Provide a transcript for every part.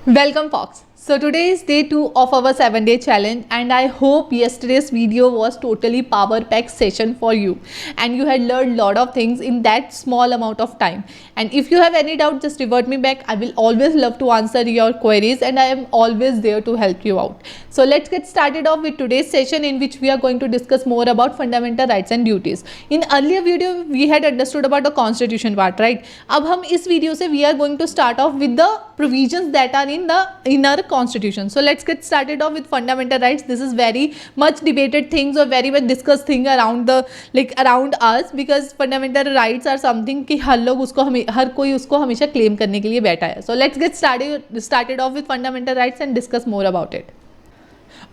Welcome, Fox. So today is day 2 of our 7-day challenge, and I hope yesterday's video was totally power packed session for you and you had learned lot of things in that small amount of time. And if you have any doubt, just revert me back. I will always love to answer your queries and I am always there to help you out. So let's get started off with today's session, in which we are going to discuss more about fundamental rights and duties. In earlier video we had understood about the constitution part, right? अब हम इस video से we are going to start off with the provisions that are in our constitution. So let's get started off with fundamental rights. This is very much debated things or very much discussed thing around around us, because fundamental rights are something कि हर कोई उसको हमेशा claim करने के लिए बैठा है. So let's get started off with fundamental rights and discuss more about it.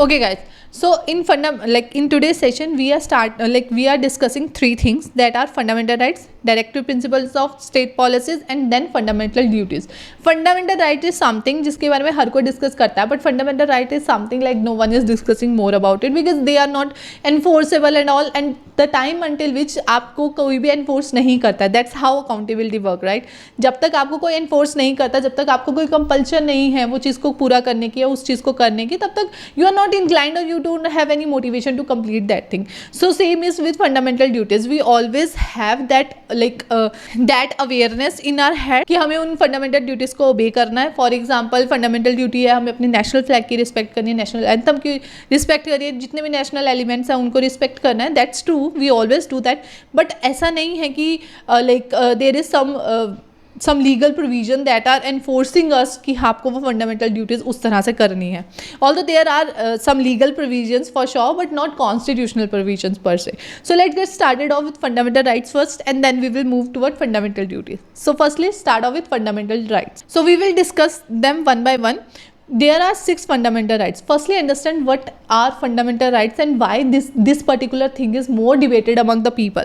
Okay guys, so in today's session we are discussing three things, that are fundamental rights, directive principles of state policies, and then fundamental duties. Fundamental right is something जिसके बारे में हर कोई discuss करता है, but fundamental right is something like no one is discussing more about it because they are not enforceable and all, and the time until which आपको कोई भी enforce नहीं करता है. That's how accountability work, right? जब तक आपको कोई enforce नहीं करता, जब तक आपको कोई compulsion नहीं है वो चीज़ को पूरा करने की या उस चीज़ को करने की, तब तक you are not inclined or you don't have any motivation to complete that thing. So same is with fundamental duties. We always have that that awareness in our head कि हमें उन fundamental duties को obey करना है. For example, fundamental duty है हमें अपने national flag की respect करनी है, national anthem की respect करनी है, जितने भी national elements हैं उनको respect करना है. That's true, we always do that. But ऐसा नहीं है कि there is some legal provision that are enforcing us कि आपको वो fundamental duties उस तरह से करनी है. Although there are some legal provisions for sure, but not constitutional provisions per se. So let's get started off with fundamental rights first, and then we will move toward fundamental duties. So firstly, start off with fundamental rights. So we will discuss them one by one. There are 6 fundamental rights. Firstly, understand what are fundamental rights and why this particular thing is more debated among the people.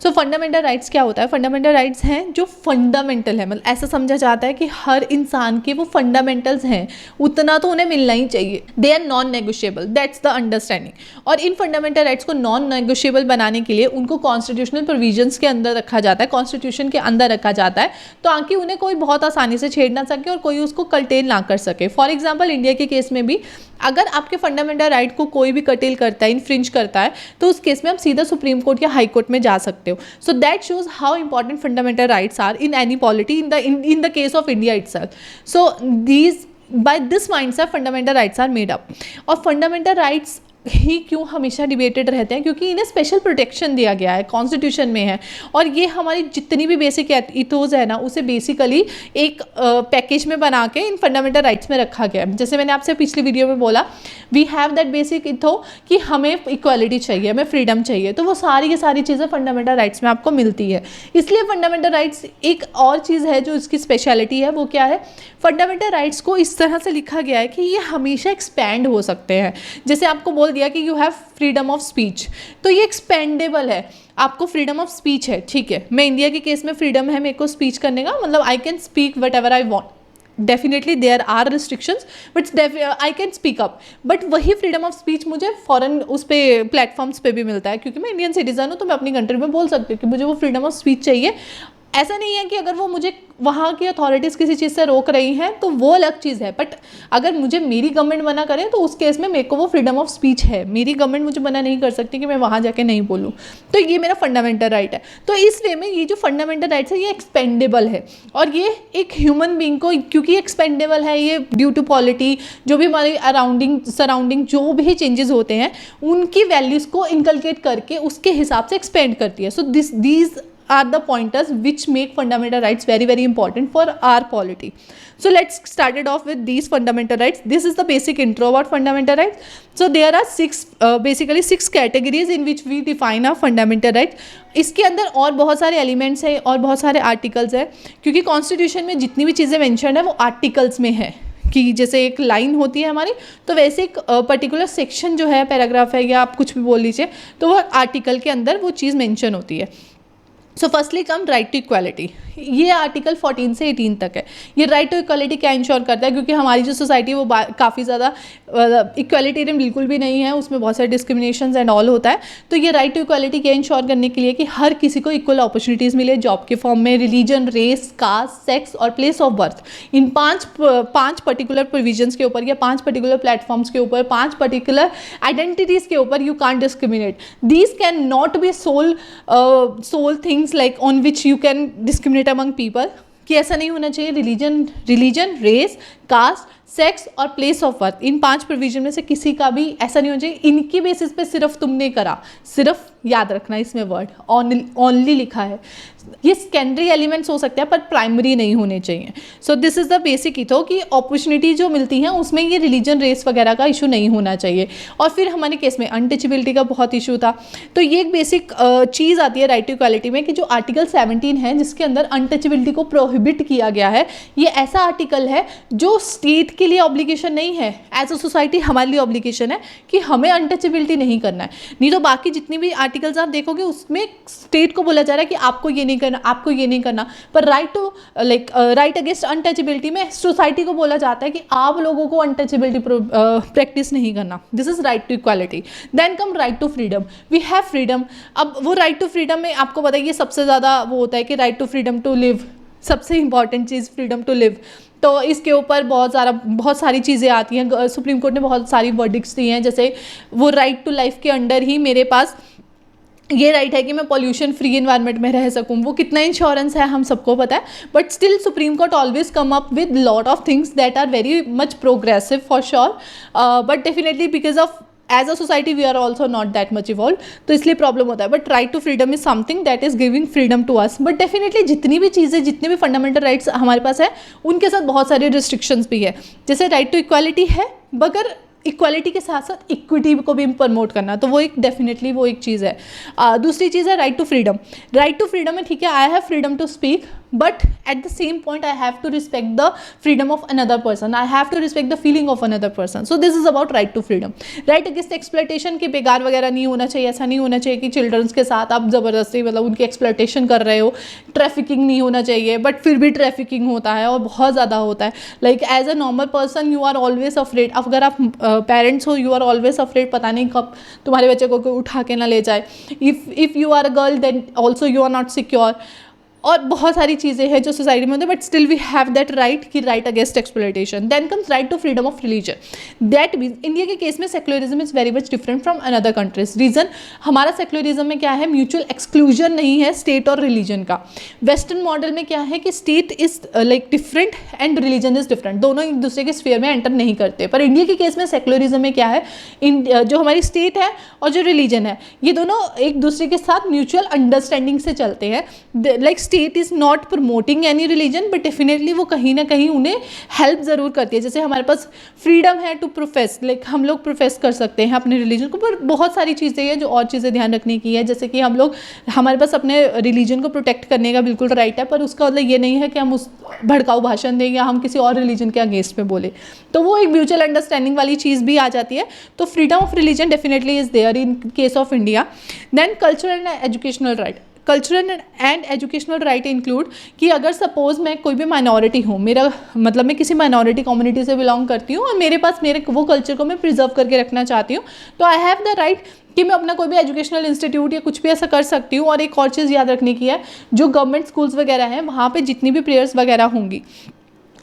So fundamental rights क्या होता है? Fundamental rights हैं जो fundamental है, मतलब ऐसा समझा जाता है कि हर इंसान के वो फंडामेंटल्स हैं, उतना तो उन्हें मिलना ही चाहिए. They are non negotiable, that's the understanding. और इन फंडामेंटल राइट्स को नॉन नेगोशिएबल बनाने के लिए उनको कॉन्स्टिट्यूशनल प्रोविजंस के अंदर रखा जाता है, कॉन्स्टिट्यूशन के अंदर रखा जाता है, ताकि उन्हें कोई बहुत आसानी से छेड़ ना सके और कोई उसको कर्टेल ना कर सके. फॉर एग्जाम्पल, इंडिया के केस में भी अगर आपके फंडामेंटल राइट को कोई भी कर्टेल करता है, इन्फ्रिंज करता है, तो उस केस में आप सीधा सुप्रीम कोर्ट या हाई कोर्ट में जा सकते हो. So that shows how important fundamental rights are in any polity in the case of India itself. So by this mindset fundamental rights are made up. और fundamental rights ही क्यों हमेशा debated रहते हैं? क्योंकि इन्हें स्पेशल प्रोटेक्शन दिया गया है, कॉन्स्टिट्यूशन में है, और ये हमारी जितनी भी बेसिक इथोज़ है ना, उसे बेसिकली एक पैकेज में बना के इन फंडामेंटल राइट्स में रखा गया है. जैसे मैंने आपसे पिछली वीडियो में बोला, we have that basic ethos कि हमें इक्वालिटी चाहिए, हमें फ्रीडम चाहिए, तो वो सारी की सारी चीज़ें फंडामेंटल राइट्स में आपको मिलती है. इसलिए फंडामेंटल राइट्स एक और चीज़ है जो इसकी स्पेशलिटी है, वो क्या है? फंडामेंटल राइट्स को इस तरह से लिखा गया है कि ये हमेशा एक्सपैंड हो सकते हैं. जैसे आपको बोल दिया कि you have freedom of speech, तो ये एक्सपेंडेबल है. आपको फ्रीडम ऑफ स्पीच है, ठीक है, मैं इंडिया के केस में फ्रीडम है मेरे को स्पीच करने का, मतलब I can speak whatever I want. Definitely there are restrictions, but I can speak up. But वही फ्रीडम ऑफ स्पीच मुझे फॉरेन उस पर प्लेटफॉर्म्स पे भी मिलता है, क्योंकि मैं इंडियन सिटीजन हूँ, तो मैं अपनी कंट्री में बोल सकती हूँ कि मुझे वो फ्रीडम ऑफ स्पीच चाहिए. ऐसा नहीं है कि अगर वो मुझे वहाँ की अथॉरिटीज़ किसी चीज़ से रोक रही हैं तो वो अलग चीज़ है, बट अगर मुझे मेरी गवर्नमेंट मना करे तो उस केस में मेरे को वो फ्रीडम ऑफ स्पीच है. मेरी गवर्नमेंट मुझे मना नहीं कर सकती कि मैं वहाँ जाके नहीं बोलूँ, तो ये मेरा फंडामेंटल राइट है. तो इस वे में ये जो फंडामेंटल राइट्स है ये एक्सपेंडेबल है, और ये एक ह्यूमन बींग को, क्योंकि एक्सपेंडेबल है ये ड्यू टू पॉलिटी, जो भी हमारी सराउंडिंग जो भी चेंजेस होते हैं उनकी वैल्यूज़ को इनकलकेट करके उसके हिसाब से एक्सपेंड करती है. So these are the pointers which make fundamental rights very very important for our polity. So let's start it off with these fundamental rights. This is the basic intro about fundamental rights. So there are basically 6 categories in which we define our fundamental rights. इसके अंदर और बहुत सारे elements हैं और बहुत सारे articles हैं, क्योंकि कॉन्स्टिट्यूशन में जितनी भी चीज़ें मेंशन है वो आर्टिकल्स में है, कि जैसे एक लाइन होती है हमारी, तो वैसे एक पर्टिकुलर सेक्शन जो है, पैराग्राफ है या आप कुछ भी बोल लीजिए, तो वो आर्टिकल के अंदर वो चीज़ मेंशन होती है. So firstly come right to equality, ये आर्टिकल 14 से 18 तक है। ये राइट टू इक्वालिटी क्या इंश्योर करता है, क्योंकि हमारी जो सोसाइटी है वो काफ़ी ज़्यादा इक्वालिटेरियन बिल्कुल भी नहीं है, उसमें बहुत सारे डिस्क्रिमिनेशन एंड ऑल होता है। तो ये राइट टू इक्वालिटी क्या इंश्योर करने के लिए कि हर किसी को इक्वल अपॉर्चुनिटीज़ मिले जॉब के फॉर्म में, रिलीजन, रेस, कास्ट, सेक्स और प्लेस ऑफ बर्थ। इन पाँच पर्टिकुलर प्रोविजंस के ऊपर या 5 पर्टिकुलर प्लेटफॉर्म्स के ऊपर, 5 पर्टिकुलर आइडेंटिटीज़ के ऊपर you can't discriminate. These can not be sole things like on which you can discriminate among people, कि ऐसा नहीं होना चाहिए। रिलीजन, रेस, कास्ट, सेक्स और प्लेस ऑफ बर्थ, इन 5 प्रोविजन में से किसी का भी ऐसा नहीं होना चाहिए इनकी बेसिस पे सिर्फ तुमने करा, सिर्फ याद रखना इसमें वर्ड ओनली लिखा है। ये सेकेंडरी एलिमेंट्स हो सकते हैं पर प्राइमरी नहीं होने चाहिए। So this is the basic ethos कि अपॉर्चुनिटी जो मिलती हैं उसमें ये रिलीजन, रेस वगैरह का इशू नहीं होना चाहिए। और फिर हमारे केस में अनटचेबिलिटी का बहुत इशू था। तो ये एक बेसिक चीज़ आती है राइट टू इक्वालिटी में कि जो आर्टिकल 17 है जिसके अंदर अनटचेबिलिटी को प्रोहिबिट किया गया है, ये ऐसा आर्टिकल है जो स्टेट के लिए ऑब्लिगेशन नहीं है, एज अ सोसाइटी हमारे लिए ऑब्लिगेशन है कि हमें अनटचेबिलिटी नहीं करना है। नहीं तो बाकी जितनी भी आर्टिकल्स आप देखोगे उसमें स्टेट को बोला जा रहा है कि आपको ये नहीं करना, आपको ये नहीं करना, पर राइट अगेंस्ट अनटचेबिलिटी में सोसाइटी को बोला जाता है कि आप लोगों को अनटचेबिलिटी प्रैक्टिस नहीं करना। This is right to equality. Then come right to freedom. We have freedom. अब वो राइट टू फ्रीडम में आपको पता है ये सबसे ज़्यादा वो होता है कि right to freedom to live, सबसे इंपॉर्टेंट चीज़ फ्रीडम टू लिव। तो इसके ऊपर बहुत सारी चीज़ें आती हैं। सुप्रीम कोर्ट ने बहुत सारी वर्डिक्ट्स दी हैं, जैसे वो राइट टू लाइफ के अंडर ही मेरे पास ये राइट है कि मैं पॉल्यूशन फ्री एनवायरनमेंट में रह सकूं। वो कितना इंश्योरेंस है हम सबको पता है, but still supreme court always come up with lot of things that are very much progressive for sure, but definitely because of as a society we are also not that much evolve, तो इसलिए problem होता है। But right to freedom is something that is giving freedom to us. But definitely जितनी भी चीज़ें, जितने भी fundamental rights हमारे पास है उनके साथ बहुत सारे रिस्ट्रिक्शंस भी है। जैसे राइट टू इक्वालिटी है, मगर इक्वालिटी के साथ साथ इक्विटी को भी प्रमोट करना, तो वो एक डेफिनेटली वो एक चीज़ है। दूसरी चीज़ है right to freedom. Right to freedom में ठीक है, I have freedom to speak, but at the same point I have to respect the freedom of another person, I have to respect the feeling of another person. So this is about right to freedom. Right against exploitation की बेकार वगैरह नहीं होना चाहिए। ऐसा नहीं होना चाहिए कि चिल्ड्रंस के साथ आप ज़बरदस्ती मतलब उनकी एक्सप्लॉयटेशन कर रहे हो। ट्रैफिकिंग नहीं होना चाहिए, बट फिर भी ट्रैफिकिंग होता है और बहुत ज़्यादा होता है। Like as a normal person you are always afraid, अगर आप पेरेंट्स हो यू आर ऑलवेज अफ्रेड, पता नहीं कब तुम्हारे बच्चे को कोई उठा के ना ले जाए। If you are a girl then also you are not secure. और बहुत सारी चीज़ें हैं जो सोसाइटी में होती है, but still we have that right कि right against exploitation. Then comes right to freedom of religion. That means India के केस में secularism is very much different from another countries. Reason हमारा सेक्युलरिज्म में क्या है, म्यूचुअल एक्सक्लूजन नहीं है state और रिलीजन का। वेस्टर्न मॉडल में क्या है कि state is like different and religion is different, दोनों एक दूसरे के स्फीयर में एंटर नहीं करते। पर इंडिया के केस में सेक्युलरिज्म में क्या है, जो हमारी स्टेट है और जो रिलीजन है ये दोनों एक दूसरे के साथ म्यूचुअल अंडरस्टैंडिंग से चलते हैं। Like state is not promoting any religion, but definitely वो कहीं ना कहीं उन्हें हेल्प ज़रूर करती है। जैसे हमारे पास फ्रीडम है टू प्रोफेस, लाइक हम लोग प्रोफेस कर सकते हैं अपने रिलीजन को, पर बहुत सारी चीज़ें हैं जो और चीज़ें ध्यान रखने की है। जैसे कि हमारे पास अपने रिलीजन को प्रोटेक्ट करने का बिल्कुल राइट है, पर उसका मतलब ये नहीं है कि हम उस भड़काऊ भाषण दें या हम किसी और रिलीजन के अगेंस्ट में बोले। तो वो एक म्यूचुअल अंडरस्टैंडिंग वाली चीज़ भी आ जाती है। तो freedom of religion definitely is there in case of India. Then cultural and educational right. Cultural and educational right include कि अगर सपोज मैं कोई भी माइनॉरिटी हूँ, मेरा मतलब मैं किसी माइनॉरिटी कम्युनिटी से बिलोंग करती हूँ और मेरे पास मेरे वो कल्चर को मैं प्रिजर्व करके रखना चाहती हूँ, तो आई हैव द राइट कि मैं अपना कोई भी एजुकेशनल इंस्टीट्यूट या कुछ भी ऐसा कर सकती हूँ। और एक और चीज़ याद रखने की है, जो गवर्नमेंट स्कूल्स वगैरह हैं वहाँ पे जितनी भी प्रेयर्स वगैरह होंगी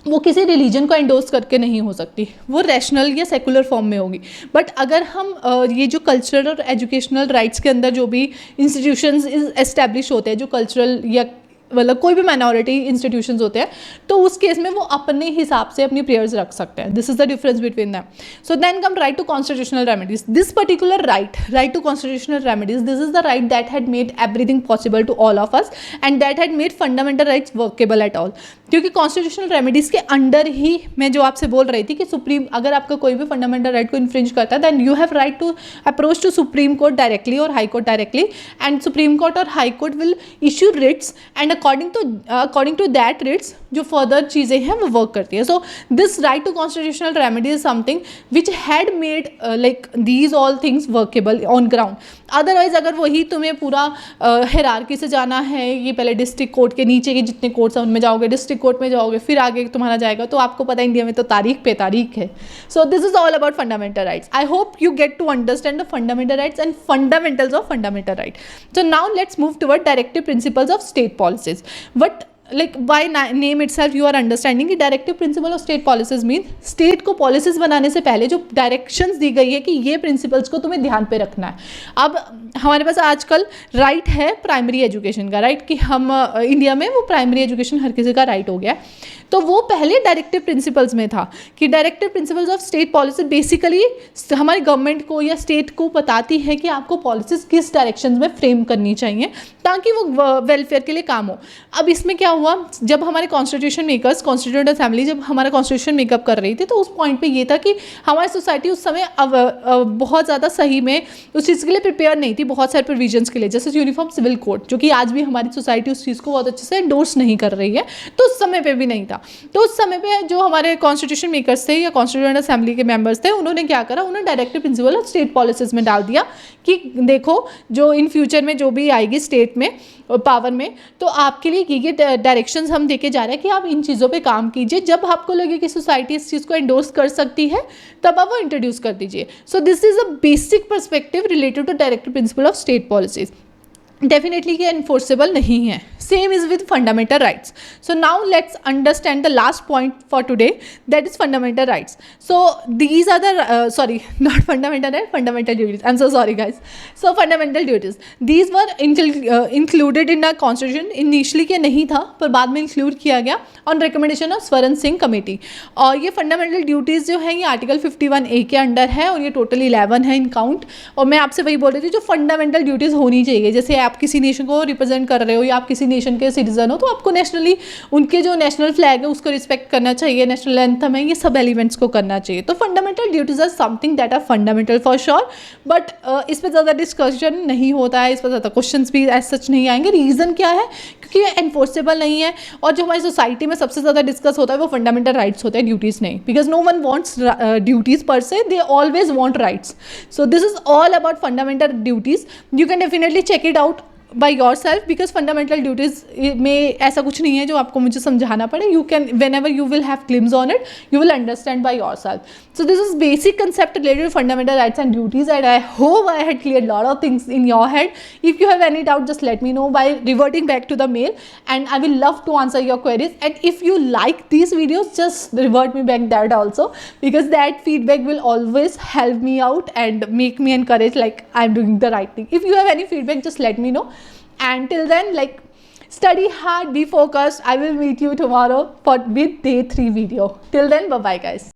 वो किसी रिलीजन को एंडोर्स करके नहीं हो सकती, वो रैशनल या सेकुलर फॉर्म में होगी। बट अगर हम ये जो कल्चरल और एजुकेशनल राइट्स के अंदर जो भी इंस्टीट्यूशंस एस्टैब्लिश होते हैं, जो कल्चरल या मतलब कोई भी माइनॉरिटी इंस्टीट्यूशंस होते हैं, तो उस केस में वो अपने हिसाब से अपनी प्रेयर्स रख सकते हैं। This is the difference between them. So then come right to constitutional remedies. This particular right to constitutional remedies, this is the right that had made everything possible to all of us and that had made fundamental rights workable at all. क्योंकि constitutional remedies के under ही मैं जो आपसे बोल रही थी कि सुप्रीम अगर आपका कोई भी फंडामेंटल राइट को इन्फ्रिंज करता है, then you have right to approach to supreme court directly और high court directly, and supreme court और high court will issue writs, and according to that writs जो फर्दर चीज़ें हैं वो वर्क करती है. So this right to constitutional remedy is something which had made like these all things workable on ground. Otherwise अगर वही तुम्हें पूरा हायरार्की से जाना है, ये पहले डिस्ट्रिक्ट कोर्ट के नीचे के जितने कोर्ट्स हैं उनमें जाओगे, डिस्ट्रिक्ट कोर्ट में जाओगे, फिर आगे तुम्हारा जाएगा, तो आपको पता है इंडिया में तो तारीख पे तारीख है. So this is all about fundamental rights. I hope you get to understand the fundamental rights and fundamentals of fundamental right. So now let's move toward directive principles of state policies. What like by name itself you are understanding कि directive principle of state policies mean state को policies बनाने से पहले जो directions दी गई है कि ये प्रिंसिपल्स को तुम्हें ध्यान पे रखना है. अब हमारे पास आजकल राइट है प्राइमरी एजुकेशन का, राइट, कि हम इंडिया में वो प्राइमरी एजुकेशन हर किसी का राइट हो गया. तो वो पहले डायरेक्टिव प्रिंसिपल्स में था कि directive principles of state policy basically हमारी गवर्नमेंट को या स्टेट को बताती है कि आपको पॉलिसीज किस डायरेक्शन में फ्रेम करनी चाहिए ताकि वो वेलफेयर के लिए काम हो. अब इसमें क्या हुआ, जब हमारे कॉन्स्टिट्यूशन मेकर्स, कॉन्स्टिट्यूएंट असेंबली जब हमारा कॉन्स्टिट्यूशन मेकअप कर रही थी, तो उस पॉइंट पे ये था कि हमारी सोसाइटी उस समय बहुत ज़्यादा सही में उस चीज़ के लिए प्रिपेयर नहीं थी, बहुत सारे प्रोविजंस के लिए, जैसे यूनिफॉर्म सिविल कोड, जो कि आज भी हमारी सोसाइटी उस चीज़ को बहुत अच्छे से एंडोर्स नहीं कर रही है, तो उस समय पर भी नहीं था. तो उस समय पे जो हमारे कॉन्स्टिट्यूशन मेकर्स थे या कॉन्स्टिट्यूएंट असेंबली के मेंबर्स थे, उन्होंने क्या करा, उन्होंने directive principle of state policies में डाल दिया कि देखो जो इन फ्यूचर में जो भी आएगी स्टेट में पावर में, तो आपके लिए ये डायरेक्शंस हम देके जा रहे हैं कि आप इन चीज़ों पे काम कीजिए. जब आपको लगे कि सोसाइटी इस चीज़ को एंडोर्स कर सकती है तब आप वो इंट्रोड्यूस कर दीजिए. So this is a basic perspective related to directive principle of state policies. Definitely ये एनफोर्सेबल नहीं है. Same is with fundamental rights. So now let's understand the last point for today, that is fundamental rights. So these are the sorry not fundamental right, fundamental duties. I am so sorry guys. So fundamental duties these were included in our constitution. Initially ये नहीं था पर बाद में include किया गया on recommendation of स्वर्ण Singh committee. और ये फंडामेंटल ड्यूटीज़ जो है ये आर्टिकल 51A के अंडर है और ये टोटल 11 है इन काउंट. और मैं आपसे वही बोल रही थी जो फंडामेंटल ड्यूटीज़ होनी चाहिए, जैसे आप किसी नेशन को रिप्रेजेंट कर रहे हो या आप किसी नेशन के सिटीजन हो, तो आपको नेशनली उनके जो नेशनल फ्लैग है उसको रिस्पेक्ट करना चाहिए, नेशनल एंथम है, ये सब एलिमेंट्स को करना चाहिए. तो fundamental duties are something that are fundamental for sure. But इस पर ज़्यादा डिस्कशन नहीं होता है, इस पर ज़्यादा क्वेश्चन भी एज सच नहीं आएंगे. रीज़न क्या है, क्योंकि ये एनफोर्सेबल नहीं है. और जो हमारी सोसाइटी में सबसे ज़्यादा डिस्कस होता है वो फंडामेंटल राइट्स होते हैं, ड्यूटीज़ नहीं. Because no one wants duties per se, they always want rights. So this is all about fundamental duties. You can definitely check it out by yourself because fundamental duties में ऐसा कुछ नहीं है जो आपको मुझे समझाना पड़े. You can when ever you will have glimpse on it you will understand by your self. So this is basic concept related to fundamental rights and duties, and I hope I had cleared a lot of things in your head. If you have any doubt, just let me know by reverting back to the mail, and I will love to answer your queries. And if you like these videos, just revert me back that also, because that feedback will always help me out and make me encourage like I'm doing the right thing. If you have any feedback, just let me know. And till then, like, study hard, be focused. I will meet you tomorrow with day 3 video. Till then, bye bye guys.